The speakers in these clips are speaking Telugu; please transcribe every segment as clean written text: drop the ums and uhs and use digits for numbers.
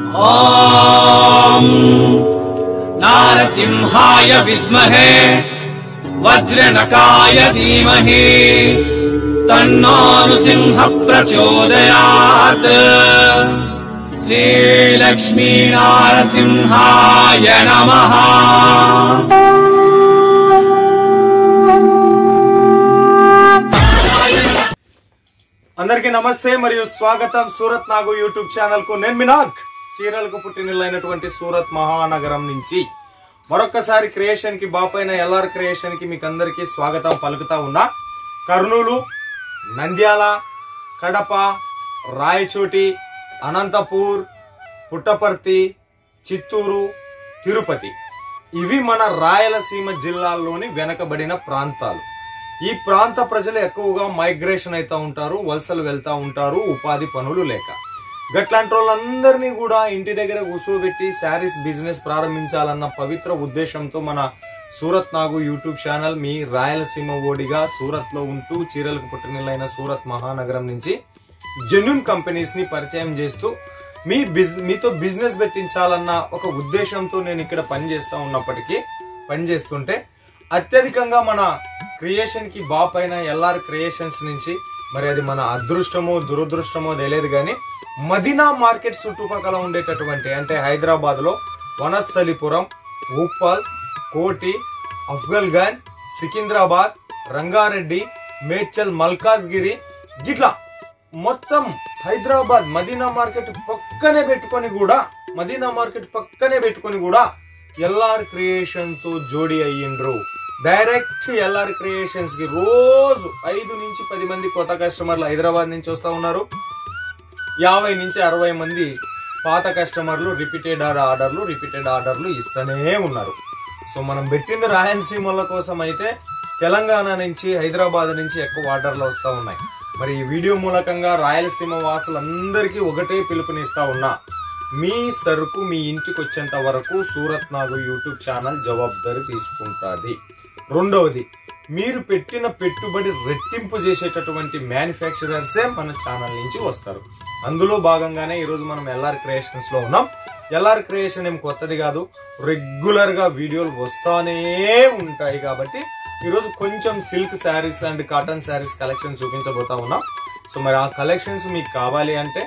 ओम नारसिंहाय विद्महे वज्रनकाय धीमहि तन्नो नृसिंह प्रचोदयात्। श्री लक्ष्मी नारसिंहाय नमः। అందరికీ నమస్తే మరియు స్వాగతం సూరత్ నాగు యూట్యూబ్ ఛానల్ కు. నేను మినాగ్, చీరలకు పుట్టినిల్లైనటువంటి సూరత్ మహానగరం నుంచి మరొకసారి క్రియేషన్ కి బాపైన ఎల్ఆర్ క్రియేషన్ కి మీకు అందరికీ స్వాగతం పలుకుతా ఉన్నా. కర్నూలు, నంద్యాల, కడప, రాయచోటి, అనంతపూర్, పుట్టపర్తి, చిత్తూరు, తిరుపతి ఇవి మన రాయలసీమ జిల్లాల్లోని వెనకబడిన ప్రాంతాలు. ఈ ప్రాంత ప్రజలు ఎక్కువగా మైగ్రేషన్ అవుతా ఉంటారు, వలసలు వెళ్తా ఉంటారు, ఉపాధి పనులు లేక. గట్లాంటి వాళ్ళందరినీ కూడా ఇంటి దగ్గర కూర్చోబెట్టి శారీస్ బిజినెస్ ప్రారంభించాలన్న పవిత్ర ఉద్దేశంతో మన సూరత్ నాగు యూట్యూబ్ ఛానల్ మీ రాయలసీమ ఓడిగా సూరత్ లో ఉంటూ చీరలకు పుట్టినిల్లైన సూరత్ మహానగరం నుంచి జెన్యూన్ కంపెనీస్ ని పరిచయం చేస్తూ మీతో బిజినెస్ పెట్టించాలన్న ఒక ఉద్దేశంతో నేను ఇక్కడ పనిచేస్తుంటే అత్యధికంగా మన క్రియేషన్ కి బాపైన ఎల్ఆర్ క్రియేషన్స్ నుంచి, మరి అది మన అదృష్టమో దురదృష్టమో తెలియదు కానీ, మదీనా మార్కెట్ చుట్టుపక్కల ఉండేటటువంటి అంటే హైదరాబాద్ లో వనస్థలిపురం, ఉప్పల్, కోటి, అఫ్జల్గంజ్, సికింద్రాబాద్, రంగారెడ్డి, మేడ్చల్, మల్కాజ్గిరి గిట్లా మొత్తం హైదరాబాద్ మదీనా మార్కెట్ పక్కనే పెట్టుకొని కూడా ఎల్ఆర్ క్రియేషన్ తో జోడి అయ్యిండ్రు. డైరెక్ట్ ఎల్ఆర్ క్రియేషన్స్ కి రోజు 5 నుంచి 10 మంది కొత్త కస్టమర్లు హైదరాబాద్ నుంచి వస్తా ఉన్నారు. 50 నుంచి 60 మంది పాత కస్టమర్లు రిపీటెడ్ ఆర్డర్లు ఇస్తూనే ఉన్నారు. సో మనం పెట్టింది రాయలసీమల కోసం అయితే తెలంగాణ నుంచి, హైదరాబాద్ నుంచి ఎక్కువ ఆర్డర్లు వస్తూ ఉన్నాయి. మరి ఈ వీడియో మూలకంగా రాయలసీమ వాసులందరికీ ఒకటే పిలుపునిస్తా ఉన్నా, మీ సరుకు మీ ఇంటికి వచ్చేంత వరకు సూరత్ నాగు యూట్యూబ్ ఛానల్ జవాబుదారీ తీసుకుంటుంది. రెండవది, మీరు పెట్టిన పెట్టుబడి రెట్టింపు చేసేటటువంటి మ్యానుఫ్యాక్చరర్సే మన ఛానల్ నుంచి వస్తారు. అందులో భాగంగానే ఈరోజు మనం ఎల్ఆర్ క్రియేషన్స్ లో ఉన్నాం. ఎల్ఆర్ క్రియేషన్ ఏం కొత్తది కాదు, రెగ్యులర్ గా వీడియోలు వస్తానే ఉంటాయి. కాబట్టి ఈరోజు కొంచెం silk saris and cotton saris collection చూపించబోతా ఉన్నాం. సో మరి ఆ కలెక్షన్స్ మీకు కావాలి అంటే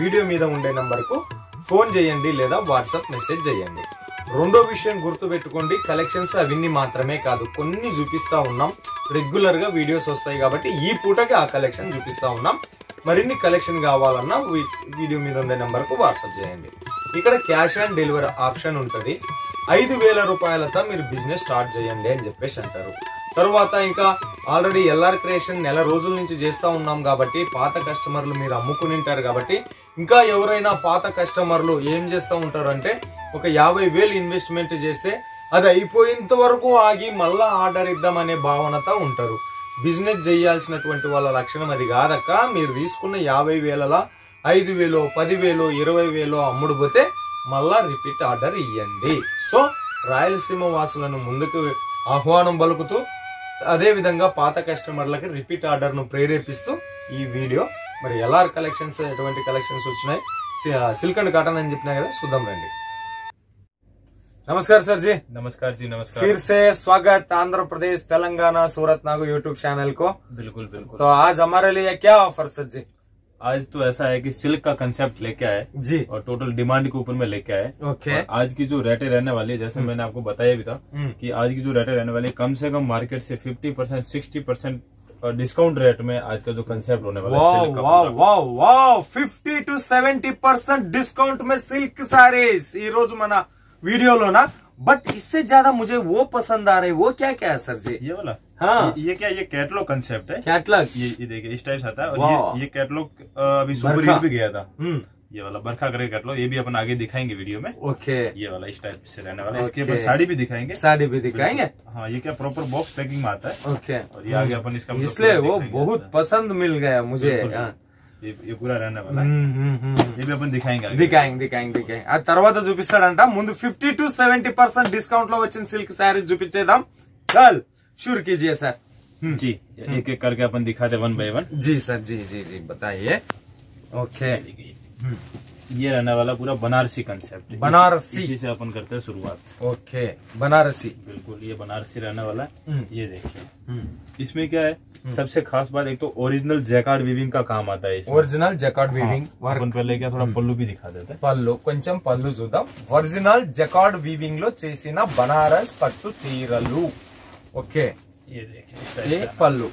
వీడియో మీద ఉండే నంబర్ కు ఫోన్ చేయండి లేదా వాట్సాప్ మెసేజ్ చేయండి. రెండో విషయం గుర్తు పెట్టుకోండి, కలెక్షన్స్ అవన్నీ మాత్రమే కాదు, కొన్ని చూపిస్తా ఉన్నాం. రెగ్యులర్ గా వీడియోస్ వస్తాయి కాబట్టి ఈ పూటకి ఆ కలెక్షన్ చూపిస్తా ఉన్నాం. మరిన్ని కలెక్షన్ కావాలన్నా వీడియో మీద ఉండే నంబర్ కు వాట్సాప్ చేయండి. ఇక్కడ క్యాష్ ఆన్ డెలివరీ ఆప్షన్ ఉంటుంది. 5,000 రూపాయలతో మీరు బిజినెస్ స్టార్ట్ చేయండి అని చెప్పేసి అంటారు. తర్వాత ఇంకా ఆల్రెడీ ఎల్ఆర్ క్రియేషన్ నెల రోజుల నుంచి చేస్తా ఉన్నాం కాబట్టి పాత కస్టమర్లు మీరు అమ్ముకుని ఉంటారు. కాబట్టి ఇంకా ఎవరైనా పాత కస్టమర్లు ఏం చేస్తూ ఉంటారు అంటే, ఒక 50,000 ఇన్వెస్ట్మెంట్ చేస్తే అది అయిపోయేంత వరకు ఆగి మళ్ళా ఆర్డర్ ఇద్దామనే భావనతో ఉంటారు. బిజినెస్ చేయాల్సినటువంటి వాళ్ళ లక్షణం అది కాదక్క. మీరు తీసుకున్న 50,000ల 5,000, 10,000, 20,000 అమ్ముడు పోతే మళ్ళా రిపీట్ ఆర్డర్ ఇవ్వండి. సో రాయలసీమ వాసులను ముందుకు ఆహ్వానం పలుకుతూ, అదే విధంగా పాత కస్టమర్లకి రిపీట్ ఆర్డర్ ను ప్రేరేపిస్తూ ఈ వీడియో మరి ఎల్ఆర్ కలెక్షన్స్ ఎటువంటి కలెక్షన్స్ వచ్చినాయి, సిల్క్ అండ్ కాటన్ అని చెప్పినా కదా, చూద్దాం రండి. नमस्कार सर जी। नमस्कार जी, नमस्कार। फिर से स्वागत आंध्र प्रदेश तेलंगाना सूरत नागु यूट्यूब चैनल को। बिल्कुल बिल्कुल। तो आज हमारे लिए क्या ऑफर सर जी? आज तो ऐसा है कि सिल्क का कंसेप्ट लेके आए जी, और टोटल डिमांड के ऊपर में लेके आए। ओके। आज की जो रेटें रहने वाली है, जैसे मैंने आपको बताया भी था कि आज की जो रेटें रहने वाली है, कम से कम मार्केट से 50%, 60% डिस्काउंट रेट में आज का जो कंसेप्ट होने वाला है सिल्क का। वाव 50 to 70% डिस्काउंट में सिल्क सारीज ఈ రోజు మన వీడియోలోనా. बट इससे ज्यादा मुझे वो पसंद आ रही, वो क्या क्या है सर जी? ये वाला, हाँ, ये क्या, ये कैटलॉग कंसेप्ट है। कैटलॉग ये देखिए इस टाइप से आता है। और ये कैटलॉग अभी सुपर हिट भी गया था। ये वाला बरखा करे कैटलॉग, ये भी अपन आगे दिखाएंगे वीडियो में। ओके। ये वाला इस टाइप से रहने वाला है। इसके ऊपर साड़ी भी दिखाएंगे। हाँ, ये क्या प्रॉपर बॉक्स पैकिंग में आता है। ओके। और ये आगे अपन इसका इसलिए वो बहुत पसंद मिल गया मुझे। ये पूरा रहने वाला है। ये भी अपन दिखाएंगे దిగాయింగ్ ఆ తర్వాత చూపిస్తాడంట. ముందు 50 to 70% డిస్కౌంట్ లో వచ్చిన సిల్క్ శారీస్ చూపించేద్దాం. చల్ शुरू कीजिए सर। जी, एक एक करके अपन दिखाते 1 by 1। जी सर, जी बताइए। ओके। ये रहने वाला पूरा बनारसी कंसेप्ट, बनारसी। इसी से अपन करते हैं शुरुआत। ओके, बनारसी, बिल्कुल ये बनारसी रहने वाला है। ये देखिए इसमें क्या है सबसे खास बात, एक तो ओरिजिनल जैकार्ड वीविंग का काम आता है इसमें। ओरिजिनल जैकार्ड वीविंग अपन पहले क्या थोड़ा पल्लू भी दिखा देते हैं। పళ్ళు కొంచెం పళ్ళు చూద్దాం। ఒరిజినల్ జకార్డ్ వీవింగ్ లో చేసిన బనారస్ పట్టు చీరలు। ఓకే, ये देखिए ये పళ్ళు,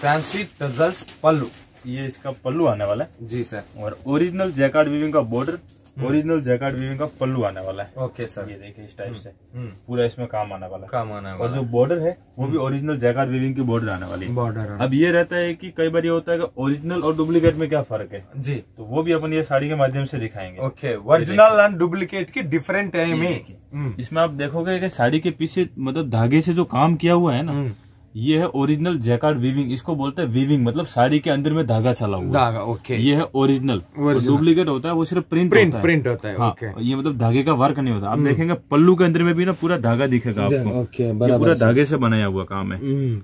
फैंसी टजल्स पल्लू, ये इसका पल्लू आने वाला है जी सर। और ओरिजिनल जैकार्ड वीविंग का बॉर्डर, ओरिजिनल जैकार्ड वीविंग का पल्लू आने वाला है। ओके सर, ये देखिए इस टाइप से पूरा इसमें काम आने वाला है। काम आने और वाला जो बॉर्डर है वो भी ओरिजिनल जैकार्ड वीविंग की बॉर्डर आने वाली है। बॉर्डर। अब ये रहता है कि कई बार ये होता है कि ओरिजिनल और डुप्लीकेट में क्या फर्क है, जी, तो वो भी अपन ये साड़ी के माध्यम से दिखाएंगे। ओके, ओरिजिनल एंड डुप्लीकेट की डिफरेंट है में। इसमें आप देखोगे कि साड़ी के पीछे मतलब धागे से जो काम किया हुआ है ना, ये है ओरिजिनल जैकार्ड वीविंग। इसको बोलते हैं वीविंग, मतलब साड़ी के अंदर में धागा चला हुआ धागा। ओके, ये है ओरिजिनल। डुप्लीकेट होता है वो सिर्फ प्रिंट होता है। हाँ, ओके, ये मतलब धागे का वर्क नहीं होता। आप देखेंगे पल्लू के अंदर में भी ना पूरा धागा दिखेगा आपको। ओके, ये बराबर पूरा धागे से बनाया हुआ काम है।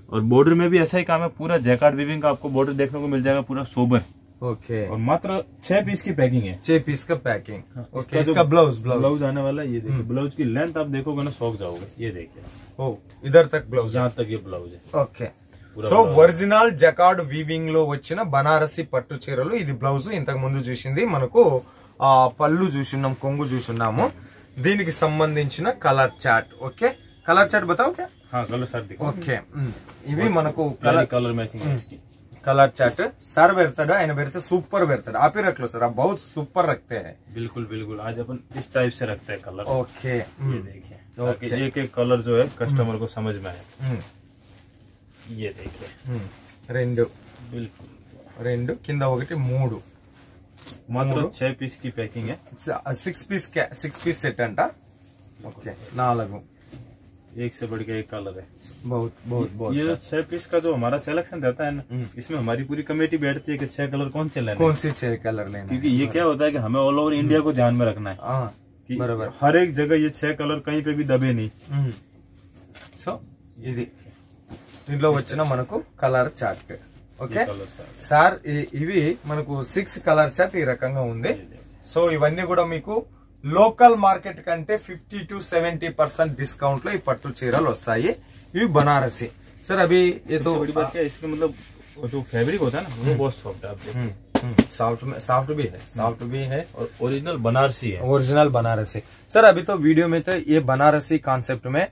और बॉर्डर में भी ऐसा ही काम है, पूरा जैकार्ड वीविंग का आपको बॉर्डर देखने को मिल जाएगा, पूरा सोबर। ओके, और मात्र 6 पीस की पैकिंग है। 6 पीस का पैकिंग। ओके, जो इसका ब्लाउज आने वाला है, ये देखिए ब्लाउज की लेंथ आप देखोगे ना शौक जाओगे। ये देखिए ओ, इधर तक ब्लाउज, जहाँ तक ये ब्लाउज है। Okay, so original jacquard weaving లో వచ్చిన బనారసి పట్టు చీరలు, ఇది బ్లౌజ్। ఇంతకు ముందు చూసింది మనకు పళ్ళు చూసున్నాం, కొంగు చూసున్నాము। దీనికి సంబంధించిన colour chart. Okay, colour chart బతాओ क्या? हाँ कलर चार्ट दिखाओ। ఓకే, ఇవి మనకు कलर मैचिंग है इसकी। कलर चार्ट सर बेरता ఆయన बेरते सुपर बेरता। आप ही रख लो सर, आप बहुत सुपर रखते हैं। बिल्कुल बिल्कुल, आज अपन इस टाइप से रखते हैं कलर। ओके, ये देखिए ताकि एक एक कलर जो है कस्टमर को समझ में आए। ये देखिए రెండు बिल्कुल రెండు కింద ఒకటి మూడు, मात्र 6 पीस की पैकिंग है। 6 पीस सेट अंट। ओके, 4, एक से बढ़ के एक कलर है। बहुत बहुत बहुत। ये जो 6 पीस का जो हमारा सिलेक्शन रहता है ना, इसमें हमारी पूरी कमेटी बैठती है कि 6 कलर कौन से लेना है, कौन सी 6 कलर लेना है। क्योंकि ये क्या होता है कि हमें ऑल ओवर इंडिया को ध्यान में रखना है हाँ, कि बराबर। हर एक जगह ये 6 कलर कहीं पे भी दबे नहीं। సో ఇది దీంట్లో వచ్చిన మనకు కలర్ చార్ట్। ఓకే సార్, ఇవి మనకు 6 కలర్ చార్ట్ ఈ రకంగా ఉంది। సో ఇవన్నీ కూడా మీకు లోకల్ మార్కెట్ కంటే 50 to 70% डिस्काउंट లో ఈ పట్టు చీరలు వస్తాయి। ఇవి బనారసి। सर अभी ये तो बड़ी बात क्या है, इसका मतलब जो फैब्रिक होता है ना वो बहुत सॉफ्ट है। आप देखिए सॉफ्ट भी है और ओरिजिनल बनारसी है। ओरिजिनल बनारसी। सर अभी तो वीडियो में तो ये बनारसी कॉन्सेप्ट में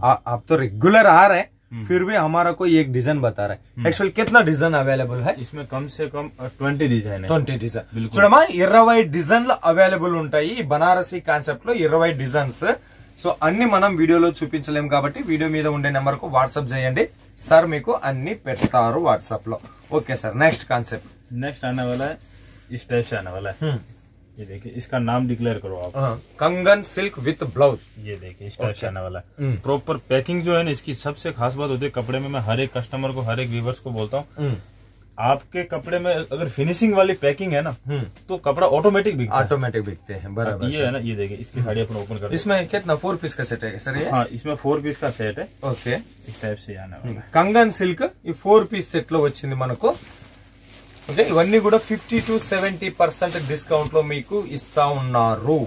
आप तो रेगुलर आ रहे हैं, फिर भी हमारा कोई एक डिजाइन बता रहा है। एक्चुअली कितना डिजाइन अवेलेबल है इसमें? कम से कम 20 डिजाइन है। 20 डिजाइन చూడమా, 20 డిజైన్లు అవైలబుల్ ఉంటాయి ఈ బనారసి కాన్సెప్ట్ లో। 20 డిజైన్స్। సో అన్ని మనం వీడియోలో చూపించలేం కాబట్టి వీడియో మీద ఉండే నెంబర్ కు వాట్సాప్ చేయండి, సార్ మీకు అన్ని పెడతారు వాట్సాప్ లో। Okay sir, next concept. Next आने वाला है इस टाइप से आने वाला है। ये देखिए इसका नाम डिक्लेयर करो आप। कंगन सिल्क विथ ब्लाउज। ये देखिए इस टाइप से आने वाला है। प्रॉपर पैकिंग जो है ना, इसकी सबसे खास बात होती है कपड़े में। मैं हर एक कस्टमर को, हर एक व्यूवर्स को बोलता हूँ, आपके कपड़े में अगर फिनिशिंग वाली पैकिंग है ना, तो कपड़ा ऑटोमेटिक बिकता है। ऑटोमेटिक बिकते हैं, बराबर। ये है ना, ये देखिए इसकी साड़ी अपन ओपन कर। इसमें कितना 4 पीस का सेट है सर ये? हाँ, इसमें 4 पीस का सेट है। ఓకే, इस टाइप से आने वाला है। కంగన్ సిల్క్ ఈ 4 పీస్ సెట్ లో వచ్చింది మనకు। ఓకే, ఇవన్నీ కూడా 50 to 70% డిస్కౌంట్ లో మీకు ఇస్తా ఉన్నారు।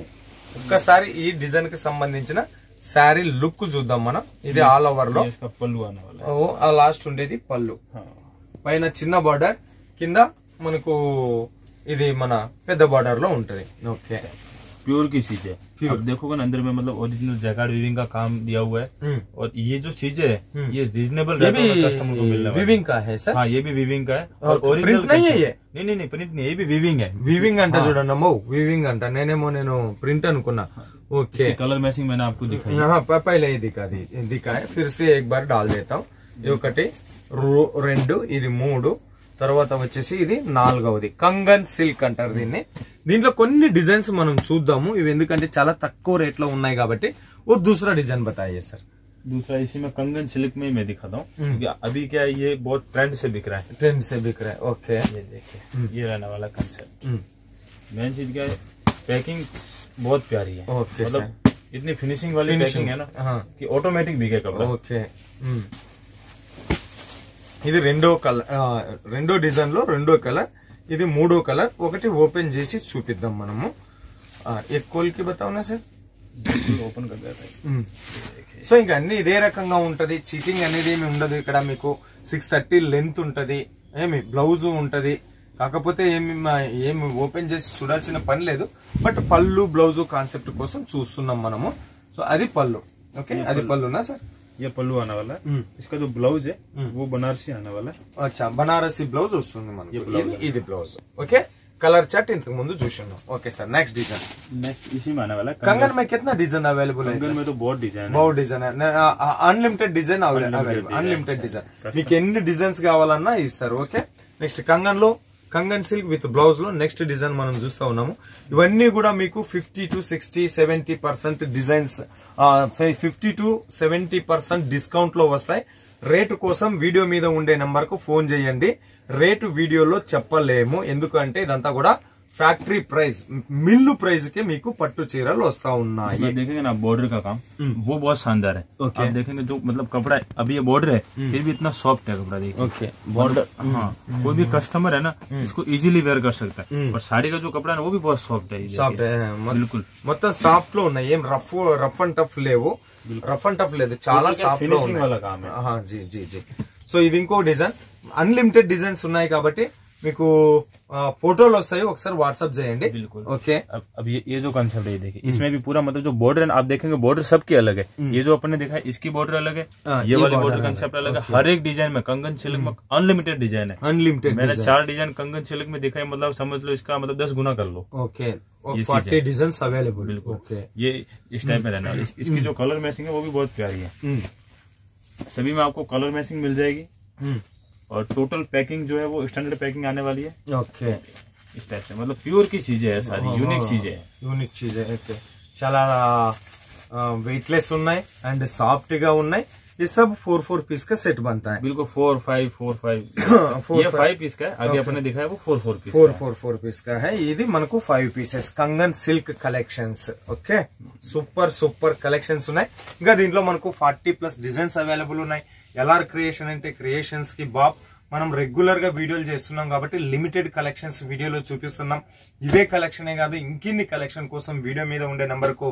ఒక్కసారి ఈ డిజైన్ కి సంబంధించిన శారీ లుక్ చూద్దాం మనం। ఇది ఆల్ ఓవర్ లో इसका पल्लू आने वाला है। ఆ లాస్ట్ ఉండేది పళ్ళు, పైన చిన్న బార్డర్, కింద మనకు ఇది మన పెద్ద బార్డర్ లో ఉంటది। ఓకే, प्योर की चीज है। अब देखोगे ना अंदर में मतलब ओरिजिनल जैकार्ड वीविंग का काम दिया हुआ है। और ये जो चीजें है ये रीजनेबल रेट में कस्टमर को मिलने वाला है। वीविंग का है सर? हाँ, ये भी वीविंग का है। और ओरिजिनल नहीं है ये? नहीं प्रिंट नहीं, ये भी वीविंग है। वीविंग अंट చూడండి, वीविंग अंट నేనేమో నేను ప్రింట్ అనుకున్నా। ओके, कलर मैचिंग मैंने आपको दिखाई। हाँ, पहले ये दिखा है, फिर से एक बार डाल देता हूँ। ఇది ఒకటి, 2, ఇది 3, తర్వాత వచ్చేసి ఇది 4వది। కంగన్ సిల్క్ అంటారు దీన్ని। దీంట్లో కొన్ని డిజైన్స్ మనం చూద్దాము, ఇవి ఎందుకంటే చాలా తక్కువ రేట్ లో ఉన్నాయి కాబట్టి। और दूसरा डिजाइन बताइए सर। दूसरा इसी में कंगन सिल्क में ही मैं दिखाता हूँ, क्योंकि अभी क्या है ये बहुत ट्रेंड से बिक रहा है। ट्रेंड से बिक रहा है। ओके, ये देखिए ये रहने वाला कंसेप्ट। मेन चीज क्या है, पैकिंग बहुत प्यारी है। ओके, मतलब इतनी फिनिशिंग वाली पैकिंग है ना, कि ऑटोमेटिक बिके कपड़ा। ఓకే, ఇది రెండో డిజైన్ లో రెండో కలర్। ఇది మూడో కలర్. ఒకటి ఓపెన్ చేసి చూపిద్దాం మనము. కోల్కి బతావునా సార్, ఓపెన్ కర్ దేతా హై. సో ఇంకా అన్ని ఇదే రకంగా ఉంటది. చీటింగ్ అనేది ఏమి ఉండదు. ఇక్కడ మీకు 630 లెంత్ ఉంటది, ఏమి బ్లౌజ్ ఉంటది. కాకపోతే ఏమి ఓపెన్ చేసి చూడాల్సిన పని లేదు. బట్ పళ్ళు బ్లౌజ్ కాన్సెప్ట్ కోసం చూస్తున్నాం మనము. సో అది పళ్ళు. ఓకే, అది పళ్ళునా సార్? ये पल्लू आने वाला है. इसका जो ब्लाउज है वो बनारसी आने वाला है. అచ్చా, బనారసి బ్లౌజ్ వస్తుంది మనకు. ఇది బ్లౌజ్. ఓకే, కలర్ చార్ట్ ఇంతకు ముందు చూస్తున్నాం. Okay sir, next design. Next इसी में आने वाला है. कंगन में कितना डिजाइन अवेलेबल है? कंगन में तो बहुत डिजाइन है. बहुत डिजाइन है. Unlimited design available. Unlimited design మీకు ఎన్ని డిజైన్స్ కావాలన్నా ఇస్తారు. ఓకే, నెక్స్ట్ కంగన్ లో, కంగన్ సిల్క్ విత్ బ్లౌజ్ లో నెక్స్ట్ డిజైన్ మనం చూస్తా ఉన్నాము. ఇవన్నీ కూడా మీకు 50 to 60, 70% డిజైన్స్, 50 to 70% డిస్కౌంట్ లో వస్తాయి. రేటు కోసం వీడియో మీద ఉండే నంబర్ కు ఫోన్ చేయండి. రేటు వీడియోలో చెప్పలేము, ఎందుకంటే ఇదంతా కూడా फैक्ट्री प्राइस, मिल्लू प्राइस के मीको पट्टू चीरल वस्ता उन्ना है. देखेंगे ना बॉर्डर का काम, वो बहुत शानदार है. आप देखेंगे जो मतलब कपड़ा अभी ये बॉर्डर है फिर भी इतना सॉफ्ट है कपड़ा. देखिए ओके, बॉर्डर. हाँ, कोई भी कस्टमर है ना इसको इजीली वेयर कर सकता है. और साड़ी का जो कपड़ा है वो भी बहुत सॉफ्ट है. सॉफ्ट है बिल्कुल. మొత్తం సాఫ్ట్ లో ఉన్నాయి. ఏం రఫ్ అండ్ టఫ్ లేవు. రఫ్ అండ్ టఫ్ లేదు, చాలా సాఫ్ట్ లో ఫినిషింగ్ वाला काम है. हाँ जी जी जी. సో ఇది ఇంకో డిజైన్. అన్లిమిటెడ్ డిజైన్స్ ఉన్నాయి కాబట్టి మీకు फोटोలు వస్తాయి, ఒకసారి వాట్సాప్ చేయండి. बिल्कुल. ओके, अब ये जो कंसेप्ट है देखिए, इसमें भी पूरा मतलब जो बॉर्डर है आप देखेंगे बॉर्डर सबकी अलग है. ये जो अपन ने देखा है इसकी बॉर्डर अलग है, ये वाली बॉर्डर कंसेप्ट अलग है. हर एक डिजाइन में कंगन सिल्क में अनलिमिटेड डिजाइन है. अनलिमिटेड मैंने 4 डिजाइन कंगन सिल्क में देखा है, मतलब समझ लो इसका मतलब 10 गुना कर लो. Okay, 40 design available. ओके, ये इस टाइप में रहना. इसकी जो कलर मैचिंग है वो भी बहुत प्यारी है. सभी में आपको कलर मैचिंग मिल जाएगी. और टोटल पैकिंग जो है वो स्टैंडर्ड पैकिंग आने वाली है. ओके, इस टाइप से मतलब प्योर की चीजें है सारी, यूनिक चीजें है. Unique cheese. ఓకే, చాలా వెయిట్లెస్ ఉన్నాయి అండ్ సాఫ్ట్ గా ఉన్నాయి. ये सब 4 पीस का सेट बनता है. बिल्कुल 4, 5, 4, 5. ये 5 पीस का है. आगे अपने दिखाया वो 4 पीस. 4 पीस का है. ఇది మనకు 5 pieces Kangen silk collections. Okay, super collections ఉన్నాయి. ఇంకా దీంట్లో మనకు 40+ డిజైన్స్ అవైలబుల్ ఉన్నాయి. ఎల్ఆర్ క్రియేషన్ అంటే క్రియేషన్స్ కి బాబ్. మనం రెగ్యులర్ గా వీడియోలు చేస్తున్నాం కాబట్టి లిమిటెడ్ కలెక్షన్స్ వీడియోలో చూపిస్తున్నాం. ఇవే కలెక్షనే కాదు, ఇంకిన్ని కలెక్షన్ కోసం వీడియో మీద ఉండే నంబర్ కు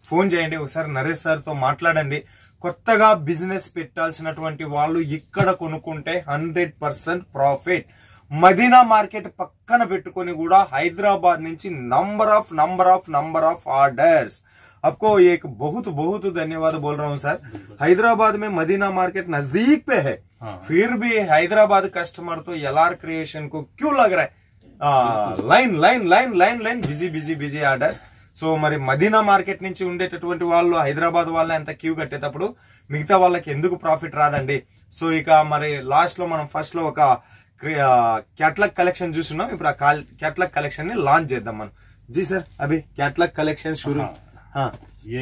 ఫోన్ చేయండి. ఒకసారి నరేష్ సార్ తో మాట్లాడండి. కొత్తగా బిజినెస్ పెట్టాల్సినటువంటి వాళ్ళు ఇక్కడ కొనుక్కుంటే 100% ప్రాఫిట్. మదీనా మార్కెట్ పక్కన పెట్టుకొని కూడా హైదరాబాద్ నుంచి నంబర్ ఆఫ్ ఆర్డర్స్. आपको एक बहुत धन्यवाद बोल रहा हूँ सर. हैदराबाद में मदीना मार्केट नजदीक पे है. फिर भी हैदराबाद कस्टमर तो एलआर क्रिएशन को क्यों लग रहा है लाइन बिजी ఆర్డర్స్. సో మరి మదీనా మార్కెట్ నుంచి ఉండేటటువంటి వాళ్ళు హైదరాబాద్ వాళ్ళ ఎంత క్యూ కట్టేటప్పుడు మిగతా వాళ్ళకి ఎందుకు ప్రాఫిట్ రాదండి? సో ఇక మరి లాస్ట్ లో మనం ఫస్ట్ లో ఒక कैटलॉग कलेक्शन చూస్తున్నాం. ఇప్పుడు ఆ कैटलॉग कलेक्शन ని లాంచ్ చేద్దాం మనం. जी सर, अभी कैटलॉग कलेक्शन शुरू. हाँ, ये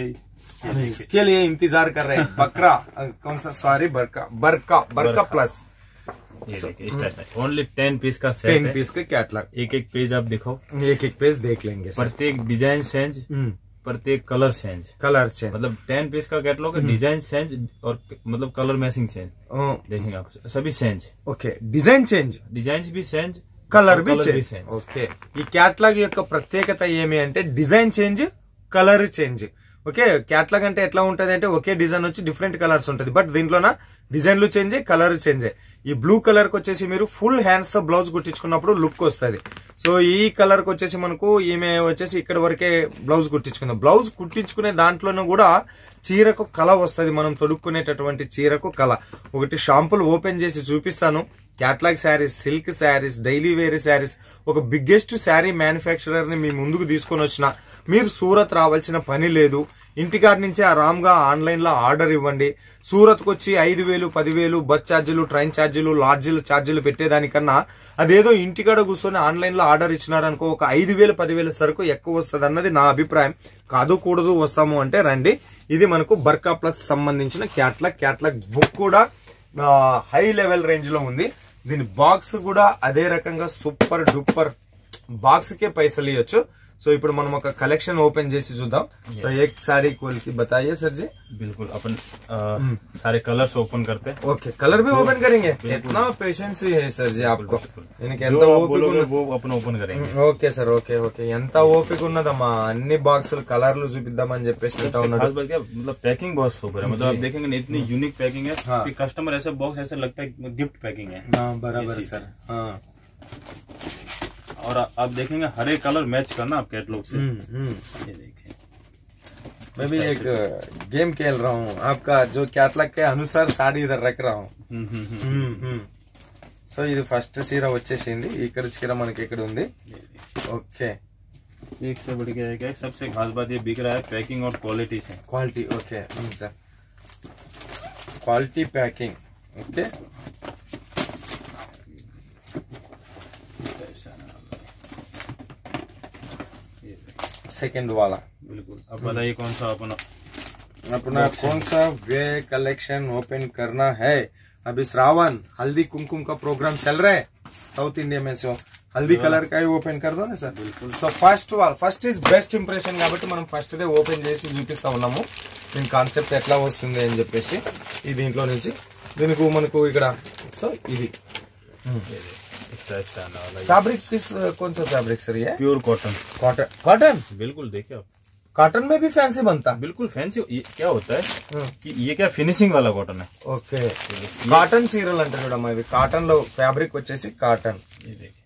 इसके लिए इंतजार कर रहे हैं. बकरा कौन सा, सॉरी, बरका प्लस. ये देखिए इस टाइप से ओनली 10 पीस का सेट 10 है. पीस का कैटलॉग. एक पेज आप दिखाओ. एक पेज देख लेंगे सर. प्रत्येक डिजाइन चेंज, प्रत्येक कलर चेंज. मतलब 10 पीस का कैटलॉग है. डिजाइन चेंज और मतलब कलर मैचिंग चेंज. देखेंगे आप सभी change. Okay, design change, design भी चेंज, కలర్ బి చేంజ్. ఓకే, ఈ క్యాటలాగ్ యొక్క ప్రత్యేకత ఏమి అంటే design change, colour change. Okay, catalogue అంటే ఎట్లా ఉంటది అంటే ఒకే డిజైన్ వచ్చి డిఫరెంట్ కలర్స్ ఉంటది. బట్ దీంట్లోన డిజైన్లు చేంజ్, కలర్ చేంజ్. ఈ బ్లూ కలర్ కి వచ్చేసి మీరు ఫుల్ హ్యాండ్స్ తో బ్లౌజ్ కుట్టించుకున్నప్పుడు లుక్ వస్తుంది. సో ఈ కలర్ కి వచ్చేసి మనకు ఈమె వచ్చేసి ఇక్కడ వరకే బ్లౌజ్ కుట్టించుకుందాం. బ్లౌజ్ కుట్టించుకునే దాంట్లోనూ కూడా చీరకు కళ వస్తుంది. మనం తొడుక్కునేటటువంటి చీరకు కళ. ఒకటి షాంపుల్ ఓపెన్ చేసి చూపిస్తాను. Catalogue saris, silk saris, daily wear saris, ఒక బిగ్గెస్ట్ శారీ మ్యానుఫ్యాక్చరర్ ని మీ ముందుకు తీసుకొని వచ్చిన మీరు సూరత్ రావాల్సిన పని లేదు. ఇంటికాడ నుంచే ఆరాంగా ఆన్లైన్ లో ఆర్డర్ ఇవ్వండి. సూరత్ కు వచ్చి 5,000, 10,000 బస్ ఛార్జీలు, ట్రైన్ ఛార్జీలు, లాడ్జీలు ఛార్జీలు పెట్టేదానికన్నా అదేదో ఇంటికాడ కూర్చొని ఆన్లైన్ లో ఆర్డర్ ఇచ్చినారనుకో ఒక 5,000, 10,000 సరుకు ఎక్కువ వస్తుంది అన్నది నా అభిప్రాయం. కాదు కూడదు వస్తాము అంటే రండి. ఇది మనకు బర్కా ప్లస్ సంబంధించిన క్యాటలాగ్ బుక్ కూడా హై లెవెల్ రేంజ్ లో ఉంది. దీని బాక్స్ కూడా అదే రకంగా సూపర్ డూపర్ బాక్స్ కే పైసలు ఇవ్వచ్చు. సో ఇప్పుడు మనం ఒక కలెక్షన్ ఓపెన్ చేసి చూద్దాం. సో एक साड़ी खोल के बताइए सर जी. बिल्कुल अपन सारे कलर्स ओपन करते हैं. ओके कलर भी ओपन करेंगे. इतना पेशेंस है सर जी आपको. इनके ఎంత ఓపిక वो अपन ओपन करेंगे. ఓకే సార్ ఓకే ఓకే ఎంత ఓపిక ఉన్నదమ్మా అన్ని బాక్సులు కలర్లు చూపిద్దామని చెప్పేసి खास बात क्या मतलब पैकिंग बहुत सुपर है. मतलब आप देखेंगे ना इतनी यूनिक पैकिंग है कि कस्टमर ऐसे बॉक्स ऐसे लगता है गिफ्ट पैकिंग है. बराबर सर. और आप देखेंगे हर एक कलर मैच करना आप कैटलॉग से. ये देखिए मैं भी एक गेम खेल रहा हूँ आपका जो कैटलॉग के अनुसार साड़ी इधर रख रहा हूँ. సో ఇది ఫస్ట్ చీర వచ్చేసింది. ఇక్కడ చీర మనకి ఇక్కడ ఉంది. ఓకే एक से बढ़ के एक है. सबसे खास बात ये बिक रहा है पैकिंग और क्वालिटी से. Quality okay sir quality packing okay. Second वाला बिल्कुल. अब बताइए कौन सा अपना कौन सा वे कलेक्शन ओपन करना है. अभी श्रावण हल्दी कुमकुम का प्रोग्राम चल रहा है साउथ इंडिया में. सो हल्दी कलर का ही ओपन कर दो ना सर. बिल्कुल. So first is best impression కాబట్టి మనం ఫస్ట్ దే ఓపెన్ చేసి చూపిస్తా ఉన్నాము దీని కాన్సెప్ట్ ఎట్లా వస్తుంది అని చెప్పేసి. ఈ దీంట్లో నుంచి దీనికి మనకు ఇక్కడ సో ఇది फैब्रिक किस कौन सा फैब्रिक सर ये. Pure cotton. कॉटन बिल्कुल. देखिए आप कॉटन में भी फैंसी बनता. बिल्कुल फैंसी. क्या होता है कि ये क्या फिनिशिंग वाला कॉटन है. ओके కాటన్ చీరలు అంటారు చూడమ్మా ఇవి. కాటన్ లో ఫ్యాబ్రిక్ వచ్చేసి కాటన్. ये देखिए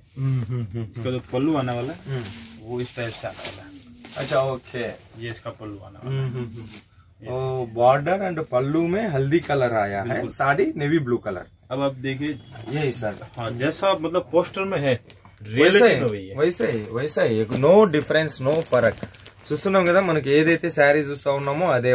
इसका जो पल्लू आने वाला है वो इस टाइप से आने वाला है. अच्छा ओके ये इसका पल्लू आने वाला है. ओ बॉर्डर एंड पल्लू में हल्दी कलर आया है. Sari navy blue colour. अब आप देखिए यही सर. हाँ जैसा मतलब पोस्टर में है वैसा ही नो डिफरेंस नो फरक. చూస్తున్నాం కదా మనకి ఏదైతే శారీ చూస్తా ఉన్నామో అదే.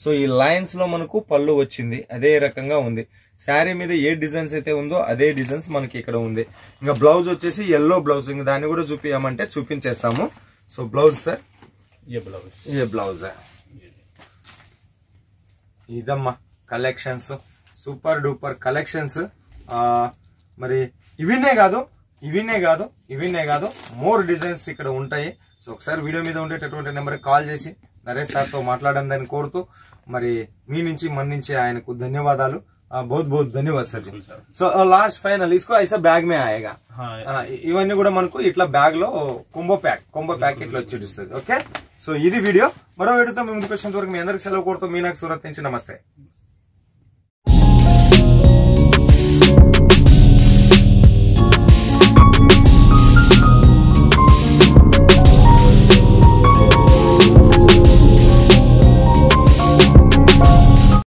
సో ఈ లైన్స్ లో మనకు పళ్ళు వచ్చింది అదే రకంగా ఉంది. శారీ మీద ఏ డిజైన్స్ అయితే ఉందో అదే డిజైన్స్ మనకి ఇక్కడ ఉంది. ఇంకా బ్లౌజ్ వచ్చేసి ఎల్లో బ్లౌజ్. ఇంకా దాన్ని కూడా చూపించమంటే చూపించేస్తాము. సో బ్లౌజ్ సార్ ఏ బ్లౌజ్ ఇదమ్మా కలెక్షన్స్ సూపర్ డూపర్ కలెక్షన్స్. మరి ఇవినే కాదు మోర్ డిజైన్స్ ఇక్కడ ఉంటాయి. సో ఒకసారి వీడియో మీద ఉండేటటువంటి నెంబర్కి కాల్ చేసి నరేష్ సార్తో మాట్లాడండి అని కోరుతూ మరి మీ నుంచి మన నుంచి ఆయనకు ధన్యవాదాలు. बहुत बहुत धन्यवाद सर जी. సో లాస్ట్ ఫైనల్ ఇస్కో ఐసా బ్యాగ్ మే ఆయేగా. ఇవన్నీ కూడా మనకు ఇట్లా బ్యాగ్ లో కొంబో ప్యాక్ ఇట్లా వచ్చి చూస్తుంది. ఓకే సో ఇది వీడియో. మరో వీడియోతో మీ ముందుకు వచ్చేంత వరకు మీ అందరికి సెలవు కోరుతూ మీనాక్షి సూరత్ నుంచి నమస్తే.